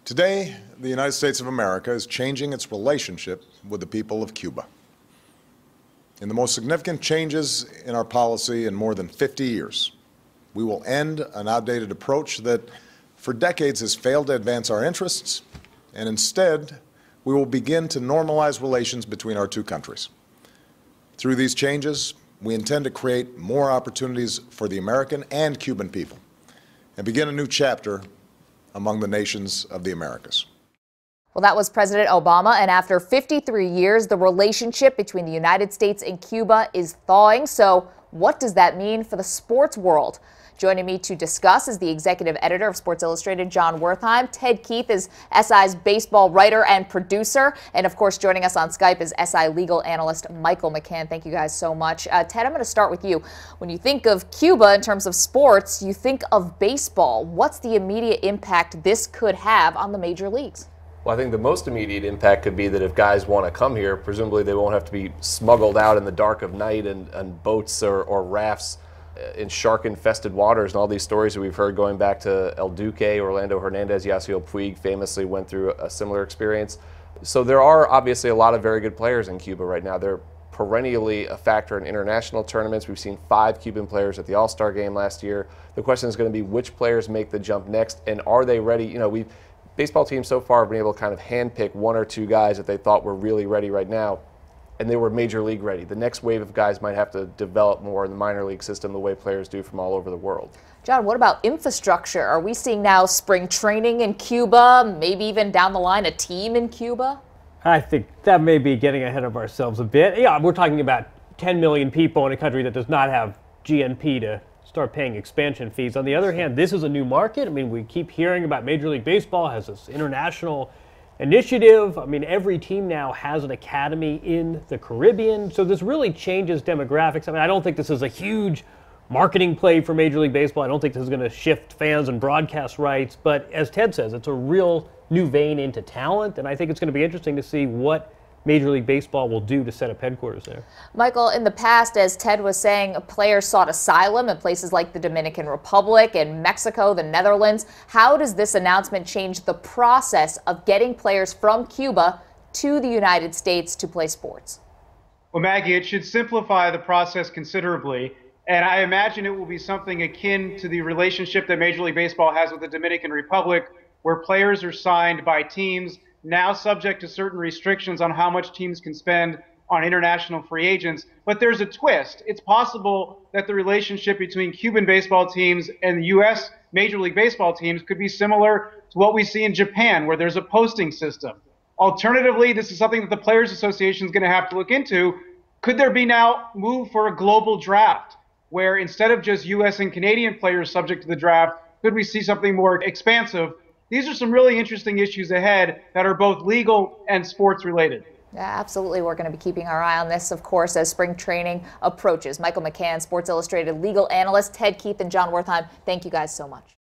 Today, the United States of America is changing its relationship with the people of Cuba. In the most significant changes in our policy in more than 50 years, we will end an outdated approach that for decades has failed to advance our interests, and instead, we will begin to normalize relations between our two countries. Through these changes, we intend to create more opportunities for the American and Cuban people and begin a new chapter among the nations of the Americas. Well, that was President Obama, and after 53 years, the relationship between the United States and Cuba is thawing. So what does that mean for the sports world? Joining me to discuss is the executive editor of Sports Illustrated, John Wertheim. Ted Keith is SI's baseball writer and producer. And of course, joining us on Skype is SI legal analyst Michael McCann. Thank you guys so much. Ted, I'm going to start with you. When you think of Cuba in terms of sports, you think of baseball. What's the immediate impact this could have on the major leagues? Well, I think the most immediate impact could be that if guys want to come here, presumably they won't have to be smuggled out in the dark of night and boats or rafts in shark-infested waters, and all these stories that we've heard going back to El Duque, Orlando Hernandez, Yasiel Puig famously went through a similar experience. So there are obviously a lot of very good players in Cuba right now. They're perennially a factor in international tournaments. We've seen 5 Cuban players at the All-Star game last year. The question is going to be which players make the jump next, and are they ready? You know, baseball teams so far have been able to kind of handpick 1 or 2 guys that they thought were really ready right now, and they were major league ready. The next wave of guys might have to develop more in the minor league system the way players do from all over the world. John, what about infrastructure? Are we seeing now spring training in Cuba, maybe even down the line a team in Cuba? I think that may be getting ahead of ourselves a bit. Yeah, we're talking about 10 million people in a country that does not have GNP to start paying expansion fees. On the other hand, this is a new market. I mean, we keep hearing about Major League Baseball has this international initiative. I mean, every team now has an academy in the Caribbean, so this really changes demographics. I mean, I don't think this is a huge marketing play for Major League Baseball. I don't think this is going to shift fans and broadcast rights, but as Ted says, it's a real new vein into talent, and I think it's going to be interesting to see what Major League Baseball will do to set up headquarters there. Michael, in the past, as Ted was saying, players sought asylum in places like the Dominican Republic and Mexico, the Netherlands. How does this announcement change the process of getting players from Cuba to the United States to play sports? Well, Maggie, it should simplify the process considerably, and I imagine it will be something akin to the relationship that Major League Baseball has with the Dominican Republic, where players are signed by teams now subject to certain restrictions on how much teams can spend on international free agents. But there's a twist. It's possible that the relationship between Cuban baseball teams and the U.S. Major League Baseball teams could be similar to what we see in Japan, where there's a posting system. Alternatively, this is something that the Players Association is going to have to look into. Could there be now move for a global draft, where instead of just U.S. and Canadian players subject to the draft, could we see something more expansive? These are some really interesting issues ahead that are both legal and sports related. Yeah, absolutely. We're going to be keeping our eye on this, of course, as spring training approaches. Michael McCann, Sports Illustrated legal analyst, Ted Keith and John Wertheim, thank you guys so much.